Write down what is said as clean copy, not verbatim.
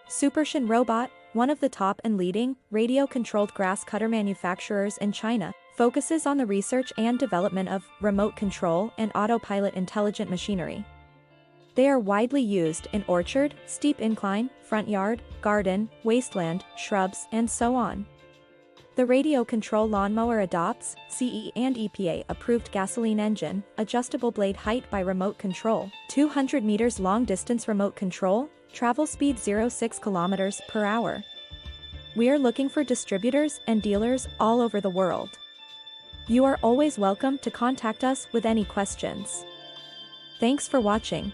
SUPERSHINE Robot, one of the top and leading radio-controlled grass cutter manufacturers in China, focuses on the research and development of remote control and autopilot intelligent machinery. They are widely used in orchard, steep incline, front yard, garden, wasteland, shrubs, and so on. The radio control lawnmower adopts CE and EPA approved gasoline engine, adjustable blade height by remote control, 200 meters long distance remote control, travel speed 0.6 kilometers per hour. We are looking for distributors and dealers all over the world. You are always welcome to contact us with any questions. Thanks for watching.